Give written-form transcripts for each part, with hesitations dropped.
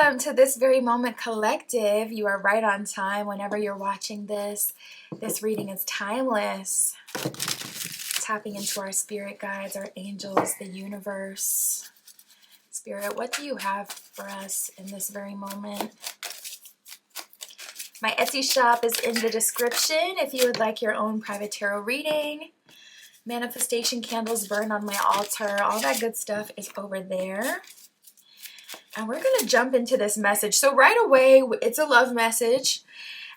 Welcome to This Very Moment Collective. You are right on time whenever you're watching this. This reading is timeless. Tapping into our spirit guides, our angels, the universe. Spirit, what do you have for us in this very moment? My Etsy shop is in the description if you would like your own private tarot reading. Manifestation candles burn on my altar. All that good stuff is over there. And we're going to jump into this message. So right away, it's a love message.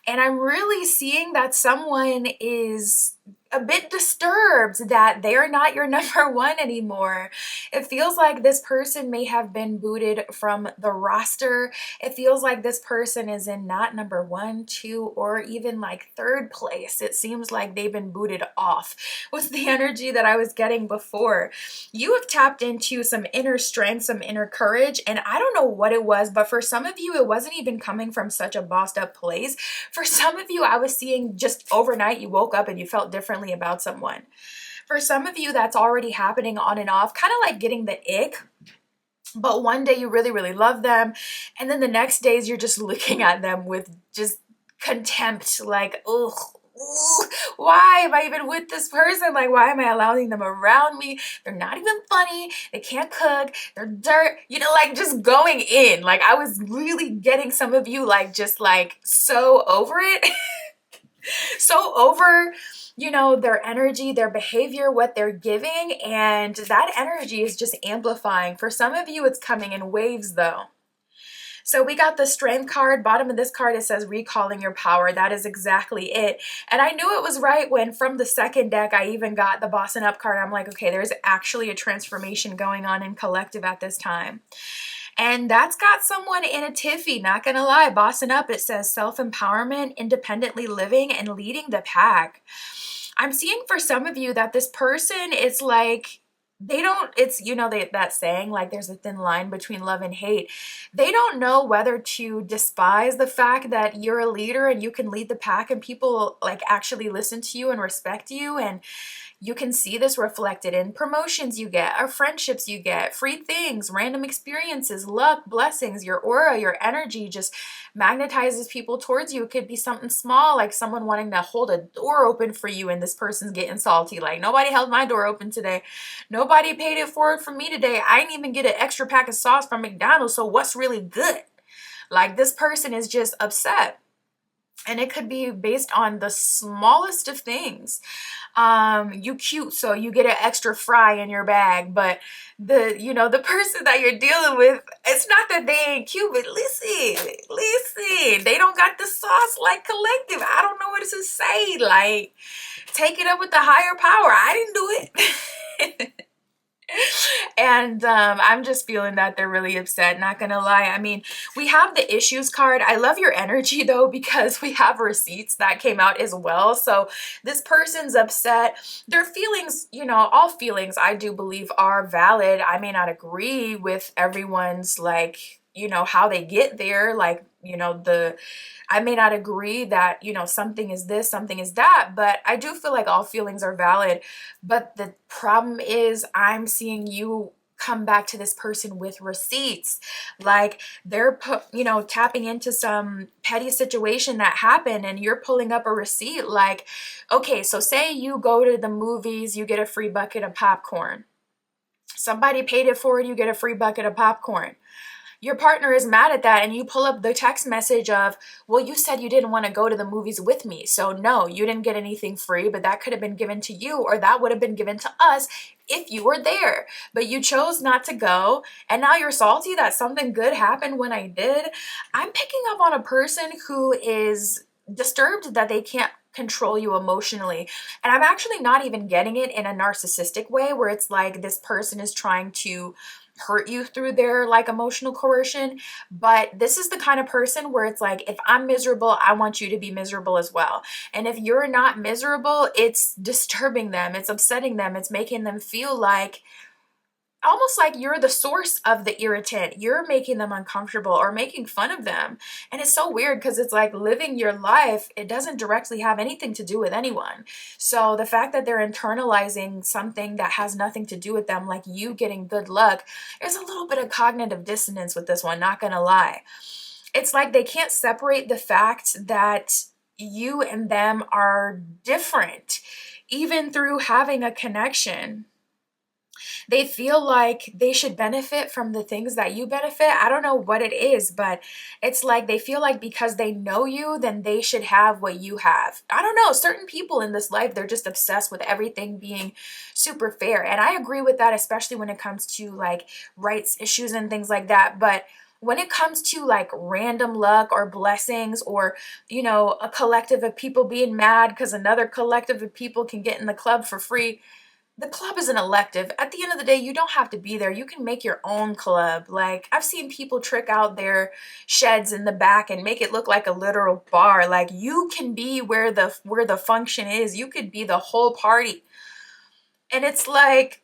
And I'm really seeing that someone is a bit disturbed that they are not your number one anymore. It feels like this person may have been booted from the roster. It feels like this person is in not number 1, 2, or even like 3rd place. It seems like they've been booted off was the energy that I was getting before. You have tapped into some inner strength, some inner courage, and I don't know what it was, but for some of you, it wasn't even coming from such a bossed up place. For some of you, I was seeing just overnight, you woke up and you felt differently about someone. For some of you, that's already happening on and off, kind of like getting the ick. But one day you really, really love them. And then the next days you're just looking at them with just contempt, like, ugh. Why am I even with this person? Like, why am I allowing them around me? They're not even funny. They can't cook. They're dirt. You know, like just going in. Like I was really getting some of you like just like so over it. So over, you know, their energy, their behavior, what they're giving. And that energy is just amplifying. For some of you, it's coming in waves though. So we got the Strength card. Bottom of this card, it says recalling your power. That is exactly it. And I knew it was right when from the second deck, I even got the Bossing Up card. I'm like, okay, there's actually a transformation going on in collective at this time. And that's got someone in a tiffy, not gonna lie. Bossing Up, it says self-empowerment, independently living, and leading the pack. I'm seeing for some of you that this person is like, they don't, it's, you know, that saying, like there's a thin line between love and hate. They don't know whether to despise the fact that you're a leader and you can lead the pack and people like actually listen to you and respect you. And you can see this reflected in promotions you get, or friendships you get, free things, random experiences, luck, blessings. Your aura, your energy just magnetizes people towards you. It could be something small, like someone wanting to hold a door open for you and this person's getting salty. Like, nobody held my door open today. Nobody paid it forward for me today. I didn't even get an extra pack of sauce from McDonald's, so what's really good? Like, this person is just upset. And it could be based on the smallest of things. You cute, so you get an extra fry in your bag, but the person that you're dealing with, it's not that they ain't cute, but listen, they don't got the sauce like collective. I don't know what to say. Like, take it up with the higher power. I didn't do it. And I'm just feeling that they're really upset, not gonna lie. I mean, we have the issues card. I love your energy though, because we have receipts that came out as well. So this person's upset. Their feelings, all feelings I do believe are valid. I may not agree with everyone's like, how they get there. Like, I may not agree that, something is this, something is that, but I do feel like all feelings are valid. But the problem is I'm seeing you come back to this person with receipts. Like they're, tapping into some petty situation that happened and you're pulling up a receipt. Like, okay, so say you go to the movies, you get a free bucket of popcorn. Somebody paid it forward, you get a free bucket of popcorn. Your partner is mad at that and you pull up the text message of, well, you said you didn't want to go to the movies with me. So no, you didn't get anything free, but that could have been given to you or that would have been given to us if you were there. But you chose not to go and now you're salty that something good happened when I did. I'm picking up on a person who is disturbed that they can't control you emotionally. And I'm actually not even getting it in a narcissistic way where it's like this person is trying to hurt you through their like emotional coercion. But this is the kind of person where it's like, if I'm miserable, I want you to be miserable as well. And if you're not miserable, it's disturbing them, it's upsetting them, it's making them feel like almost like you're the source of the irritant. You're making them uncomfortable or making fun of them. And it's so weird because it's like living your life, it doesn't directly have anything to do with anyone. So the fact that they're internalizing something that has nothing to do with them, like you getting good luck, there's a little bit of cognitive dissonance with this one, not gonna lie. It's like they can't separate the fact that you and them are different, even through having a connection. They feel like they should benefit from the things that you benefit. I don't know what it is, but it's like they feel like because they know you, then they should have what you have. I don't know. Certain people in this life, they're just obsessed with everything being super fair. And I agree with that, especially when it comes to like rights issues and things like that. But when it comes to like random luck or blessings or, you know, a collective of people being mad because another collective of people can get in the club for free, the club is an elective. At the end of the day, you don't have to be there. You can make your own club. Like, I've seen people trick out their sheds in the back and make it look like a literal bar. Like, you can be where the function is. You could be the whole party. And it's like,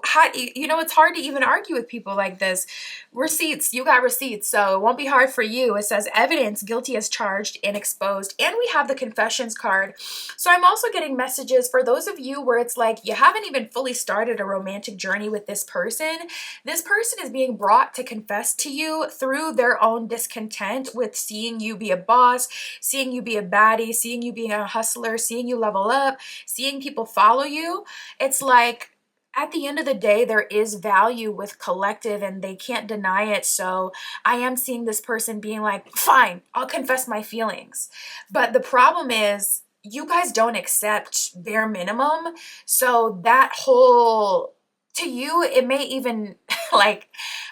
how, you know, it's hard to even argue with people like this. Receipts, you got receipts, so it won't be hard for you. It says evidence, guilty as charged and exposed. And we have the confessions card. So I'm also getting messages for those of you where it's like you haven't even fully started a romantic journey with this person. This person is being brought to confess to you through their own discontent with seeing you be a boss, seeing you be a baddie, seeing you being a hustler, seeing you level up, seeing people follow you. It's like, at the end of the day, there is value with collective and they can't deny it. So I am seeing this person being like, fine, I'll confess my feelings. But the problem is you guys don't accept bare minimum. So that whole, to you, it may even like,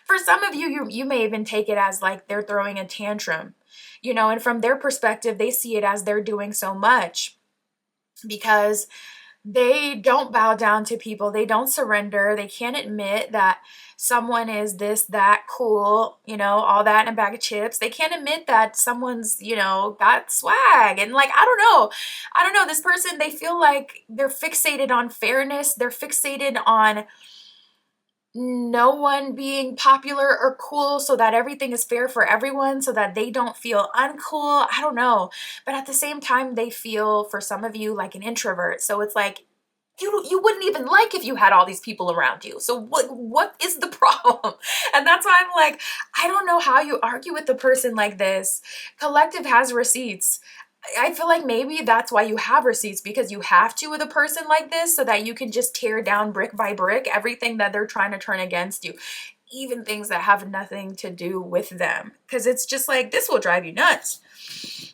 for some of you, you may even take it as like they're throwing a tantrum, you know, and from their perspective, they see it as they're doing so much because they don't bow down to people. They don't surrender. They can't admit that someone is this, that, cool, you know, all that in a bag of chips. They can't admit that someone's, you know, got swag. And like, I don't know. I don't know. This person, they feel like they're fixated on fairness. They're fixated on no one being popular or cool so that everything is fair for everyone so that they don't feel uncool. I don't know. But at the same time, they feel for some of you like an introvert. So it's like you wouldn't even like if you had all these people around you. So what is the problem? And that's why I'm like, I don't know how you argue with a person like this. Collective has receipts. I feel like maybe that's why you have receipts, because you have to with a person like this so that you can just tear down brick by brick everything that they're trying to turn against you, even things that have nothing to do with them, because it's just like, this will drive you nuts.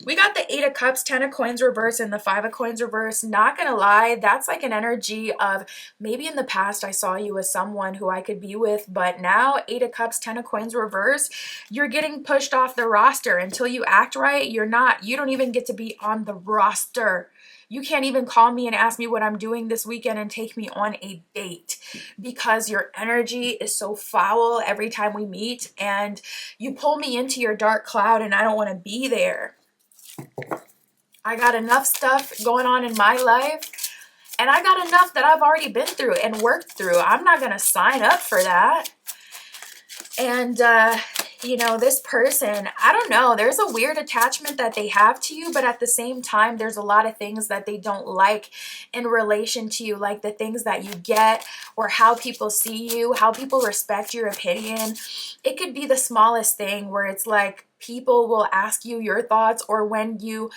We got the 8 of Cups, 10 of Coins reverse, and the 5 of Coins reverse. Not gonna lie, that's like an energy of maybe in the past I saw you as someone who I could be with, but now 8 of Cups, 10 of Coins reverse, you're getting pushed off the roster. Until you act right, you don't even get to be on the roster. You can't even call me and ask me what I'm doing this weekend and take me on a date because your energy is so foul every time we meet and you pull me into your dark cloud and I don't want to be there. I got enough stuff going on in my life and I got enough that I've already been through and worked through. I'm not going to sign up for that. And, you know, this person, I don't know, there's a weird attachment that they have to you, but at the same time, there's a lot of things that they don't like in relation to you, like the things that you get or how people see you, how people respect your opinion. It could be the smallest thing where it's like people will ask you your thoughts, or when you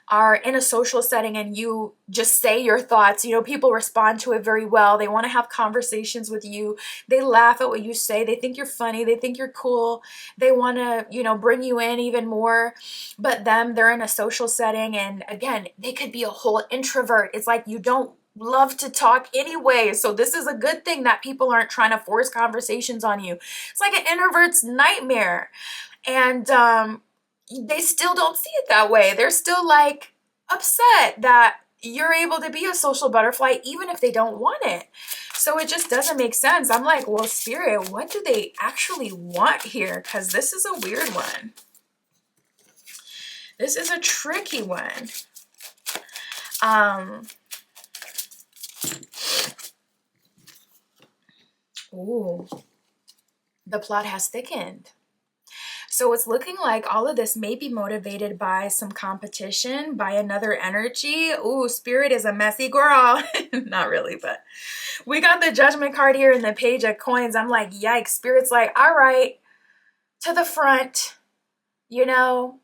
are in a social setting and you just say your thoughts, you know, people respond to it very well. They want to have conversations with you. They laugh at what you say. They think you're funny. They think you're cool. They want to, you know, bring you in even more. But they're in a social setting. And again, they could be a whole introvert. It's like you don't love to talk anyway. So this is a good thing that people aren't trying to force conversations on you. It's like an introvert's nightmare. And, they still don't see it that way. They're still like upset that you're able to be a social butterfly even if they don't want it. So it just doesn't make sense. I'm like, well, Spirit, what do they actually want here? Because this is a weird one. This is a tricky one. Ooh, the plot has thickened. So it's looking like all of this may be motivated by some competition, by another energy. Ooh, Spirit is a messy girl. Not really, but we got the Judgment card here in the Page of Coins. I'm like, yikes. Spirit's like, all right, to the front. You know,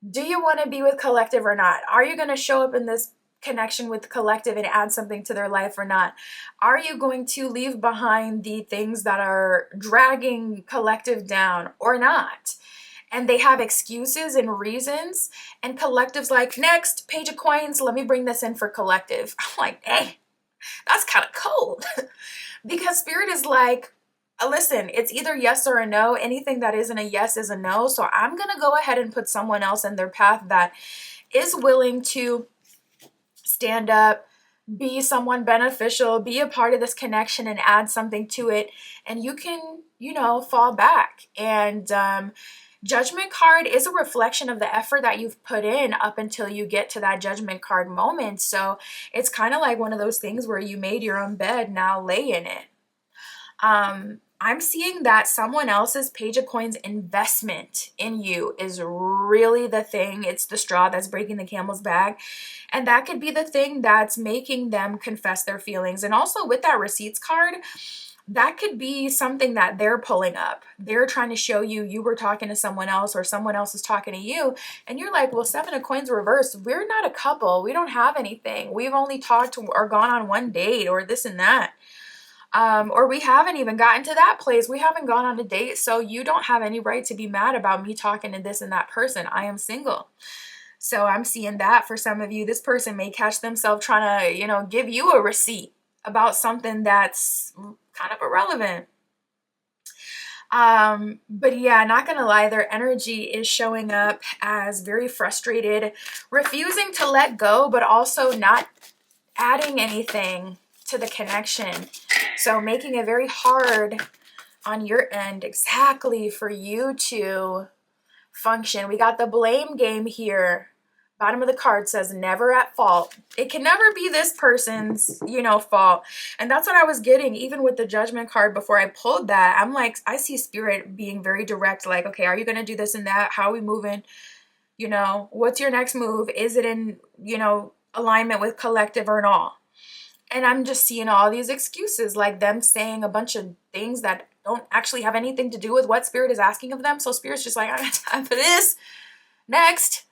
do you want to be with collective or not? Are you going to show up in this connection with collective and add something to their life or not? Are you going to leave behind the things that are dragging collective down or not? And they have excuses and reasons, and collective's like, next, Page of Coins, let me bring this in for collective. I'm like, hey, that's kind of cold. Because Spirit is like, listen, it's either yes or a no. Anything that isn't a yes is a no. So I'm going to go ahead and put someone else in their path that is willing to stand up, be someone beneficial, be a part of this connection and add something to it. And you can, you know, fall back. And Judgment card is a reflection of the effort that you've put in up until you get to that Judgment card moment. So it's kind of like one of those things where you made your own bed, now lay in it. I'm seeing that someone else's Page of Coins investment in you is really the thing. It's the straw that's breaking the camel's back. And that could be the thing that's making them confess their feelings. And also with that Receipts card, that could be something that they're pulling up. They're trying to show you you were talking to someone else or someone else is talking to you. And you're like, well, Seven of Coins reversed. We're not a couple. We don't have anything. We've only talked or gone on one date or this and that. Or we haven't even gotten to that place. We haven't gone on a date. So you don't have any right to be mad about me talking to this and that person. I am single. So I'm seeing that for some of you. This person may catch themselves trying to, you know, give you a receipt about something that's kind of irrelevant. But yeah, not gonna lie, their energy is showing up as very frustrated, refusing to let go, but also not adding anything to the connection. So making it very hard on your end exactly for you to function. We got the blame game here. Bottom of the card says never at fault. It can never be this person's, you know, fault. And that's what I was getting even with the Judgment card before I pulled that. I'm like, I see Spirit being very direct, like, okay, are you going to do this and that? How are we moving? You know, what's your next move? Is it in, you know, alignment with collective or not? And I'm just seeing all these excuses, like them saying a bunch of things that don't actually have anything to do with what Spirit is asking of them. So Spirit's just like, I got time for this. Next,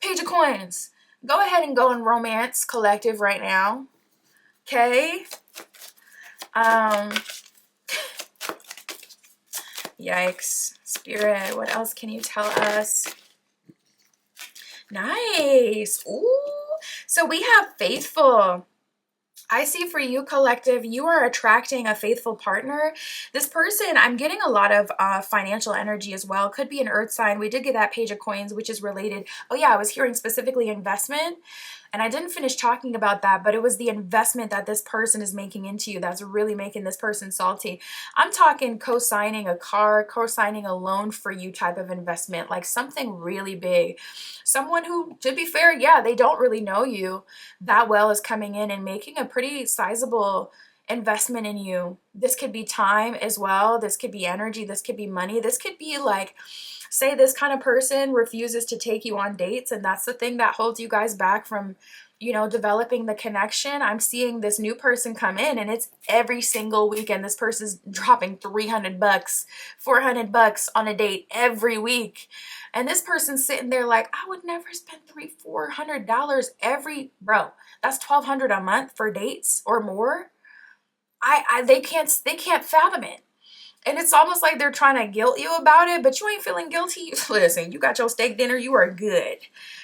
Page of Coins. Go ahead and go and romance collective right now. Okay. Yikes. Spirit, what else can you tell us? Nice. Ooh. So we have faithful. I see for you, collective, you are attracting a faithful partner. This person, I'm getting a lot of financial energy as well. Could be an earth sign. We did get that Page of Coins, which is related. Oh yeah, I was hearing specifically investment. And I didn't finish talking about that, but it was the investment that this person is making into you that's really making this person salty. I'm talking co-signing a car, co-signing a loan for you type of investment, like something really big. Someone who, to be fair, yeah, they don't really know you that well is coming in and making a pretty sizable investment in you. This could be time as well. This could be energy. This could be money. This could be like, say this kind of person refuses to take you on dates, and that's the thing that holds you guys back from, you know, developing the connection. I'm seeing this new person come in, and it's every single weekend. This person's dropping $300, $400 on a date every week. And this person's sitting there like, I would never spend $400 every, bro, that's $1,200 a month for dates or more. They can't fathom it. And it's almost like they're trying to guilt you about it, but you ain't feeling guilty. Listen, you got your steak dinner. You are good.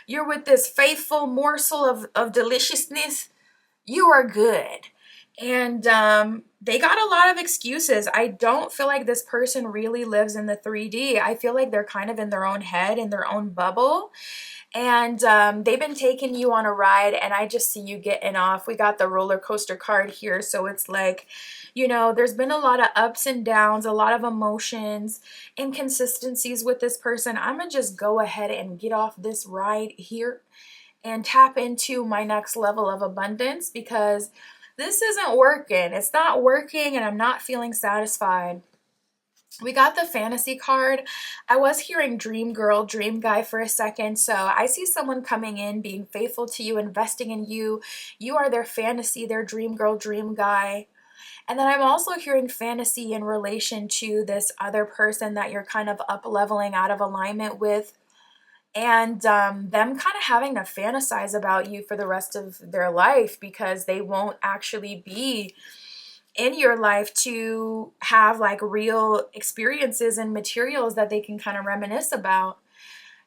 You're with this faithful morsel of deliciousness. You are good. And they got a lot of excuses. I don't feel like this person really lives in the 3D. I feel like they're kind of in their own head, in their own bubble. And they've been taking you on a ride, and I just see you getting off. We got the roller coaster card here. So it's like, you know, there's been a lot of ups and downs, a lot of emotions, inconsistencies with this person. I'm going to just go ahead and get off this ride here and tap into my next level of abundance, because This isn't working. It's not working and I'm not feeling satisfied. We got the fantasy card. I was hearing dream girl, dream guy for a second. So I see someone coming in, being faithful to you, investing in you. You are their fantasy, their dream girl, dream guy. And then I'm also hearing fantasy in relation to this other person that you're kind of up leveling out of alignment with. And them kind of having to fantasize about you for the rest of their life because they won't actually be in your life to have like real experiences and materials that they can kind of reminisce about.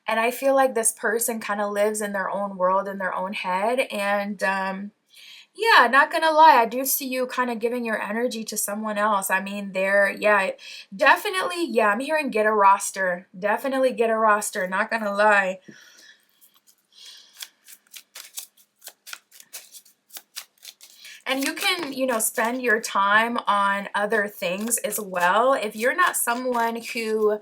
And I feel like this person kind of lives in their own world, in their own head. And yeah, not gonna lie, I do see you kind of giving your energy to someone else. I mean, yeah, definitely, yeah, I'm hearing get a roster. Definitely get a roster, not gonna lie. And you can, spend your time on other things as well. If you're not someone who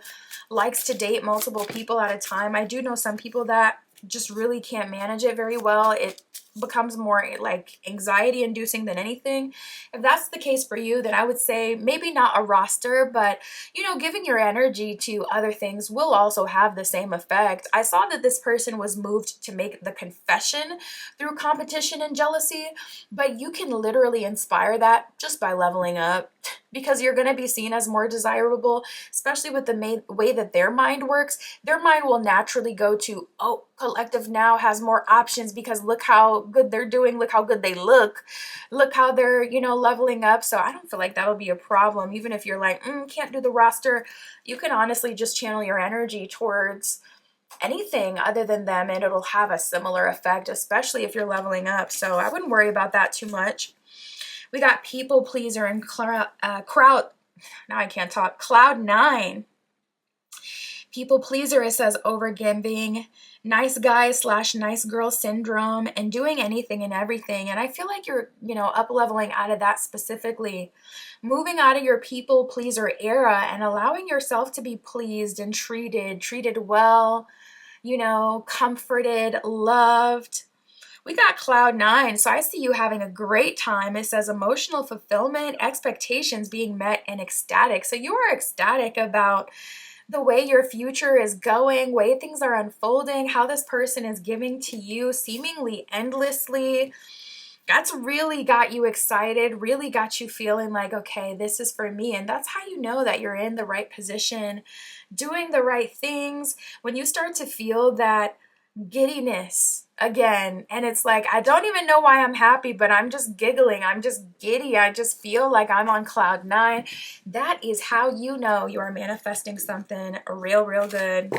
likes to date multiple people at a time, I do know some people that just really can't manage it very well. It becomes more like anxiety inducing than anything. If that's the case for you, then I would say maybe not a roster, but giving your energy to other things will also have the same effect. I saw that this person was moved to make the confession through competition and jealousy, but you can literally inspire that just by leveling up, because you're going to be seen as more desirable, especially with the way that their mind works. Their mind will naturally go to, oh, collective now has more options because look how good they're doing, look how good they look how they're, leveling up. So I don't feel like that'll be a problem. Even if you're like, can't do the roster, you can honestly just channel your energy towards anything other than them and it'll have a similar effect, especially if you're leveling up. So I wouldn't worry about that too much. We got people pleaser and crowd. Now I can't talk. Cloud 9. People pleaser, it says overgiving, nice guy / nice girl syndrome, and doing anything and everything. And I feel like you're, up leveling out of that specifically, moving out of your people pleaser era and allowing yourself to be pleased and treated well, comforted, loved. We got Cloud 9, so I see you having a great time. It says emotional fulfillment, expectations being met, and ecstatic. So you are ecstatic about the way your future is going, way things are unfolding, how this person is giving to you seemingly endlessly. That's really got you excited, really got you feeling like, okay, this is for me. And that's how you know that you're in the right position, doing the right things. When you start to feel that giddiness again, and it's like, I don't even know why I'm happy, but I'm just giggling, I'm just giddy, I just feel like I'm on cloud 9. That is how you know you are manifesting something real good,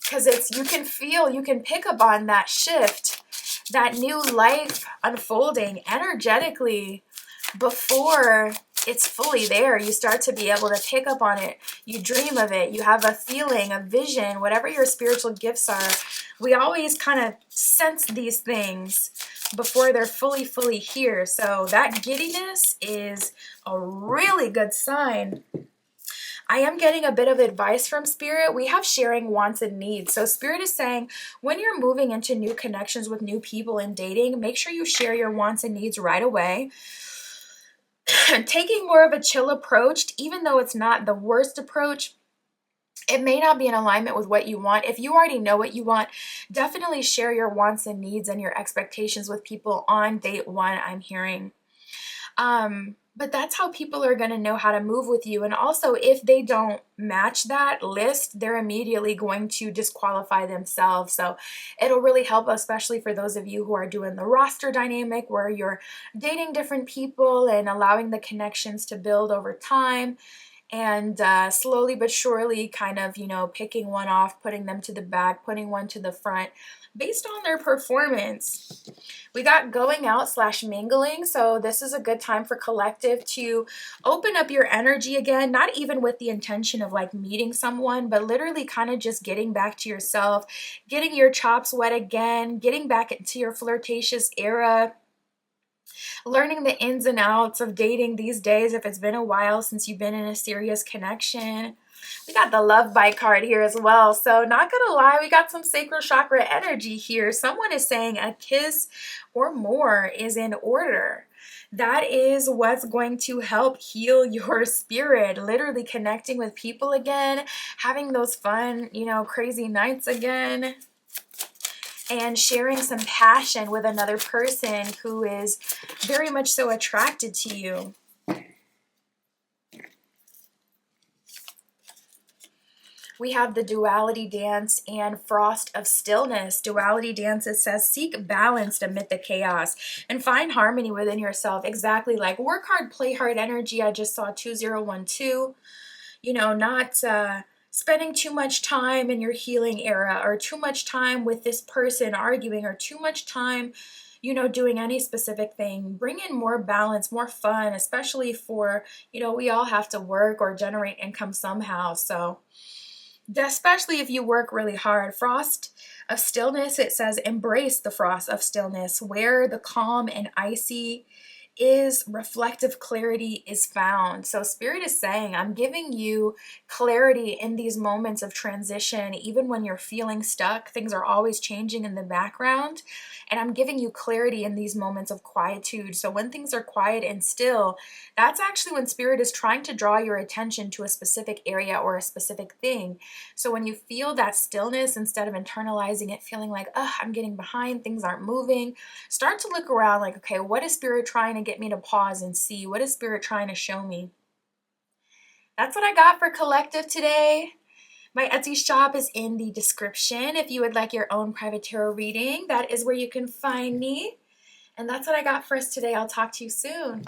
because you can pick up on that shift, that new life unfolding energetically before it's fully there. You start to be able to pick up on it. You dream of it. You have a feeling, a vision, whatever your spiritual gifts are. We always kind of sense these things before they're fully here. So that giddiness is a really good sign. I am getting a bit of advice from Spirit. We have sharing wants and needs. So Spirit is saying when you're moving into new connections with new people and dating, make sure you share your wants and needs right away. Taking more of a chill approach, even though it's not the worst approach, it may not be in alignment with what you want. If you already know what you want, definitely share your wants and needs and your expectations with people on date 1, I'm hearing. But that's how people are going to know how to move with you. And also, if they don't match that list, they're immediately going to disqualify themselves. So it'll really help, especially for those of you who are doing the roster dynamic where you're dating different people and allowing the connections to build over time. And slowly but surely kind of, picking one off, putting them to the back, putting one to the front based on their performance. We got going out / mingling. So this is a good time for collective to open up your energy again, not even with the intention of like meeting someone, but literally kind of just getting back to yourself, getting your chops wet again, getting back into your flirtatious era, learning the ins and outs of dating these days if it's been a while since you've been in a serious connection. We got the love bite card here as well. So not gonna lie, we got some sacral chakra energy here. Someone is saying a kiss or more is in order. That is what's going to help heal your spirit. Literally connecting with people again, having those fun, crazy nights again, and sharing some passion with another person who is very much so attracted to you. We have the duality dance and frost of stillness. Duality dance, it says, seek balance amid the chaos and find harmony within yourself. Exactly like work hard, play hard energy. I just saw 2012, not spending too much time in your healing era or too much time with this person arguing or too much time doing any specific thing. Bring in more balance, more fun, especially for, we all have to work or generate income somehow. So especially if you work really hard. Frost of stillness, it says, embrace the frost of stillness, where the calm and icy is reflective clarity is found. So Spirit is saying, I'm giving you clarity in these moments of transition. Even when you're feeling stuck, things are always changing in the background. And I'm giving you clarity in these moments of quietude. So when things are quiet and still, that's actually when Spirit is trying to draw your attention to a specific area or a specific thing. So when you feel that stillness, instead of internalizing it, feeling like, I'm getting behind, things aren't moving, start to look around like, okay, what is Spirit trying to get me to pause and see? What is Spirit trying to show me? That's what I got for collective today. My Etsy shop is in the description. If you would like your own private tarot reading, that is where you can find me. And that's what I got for us today. I'll talk to you soon.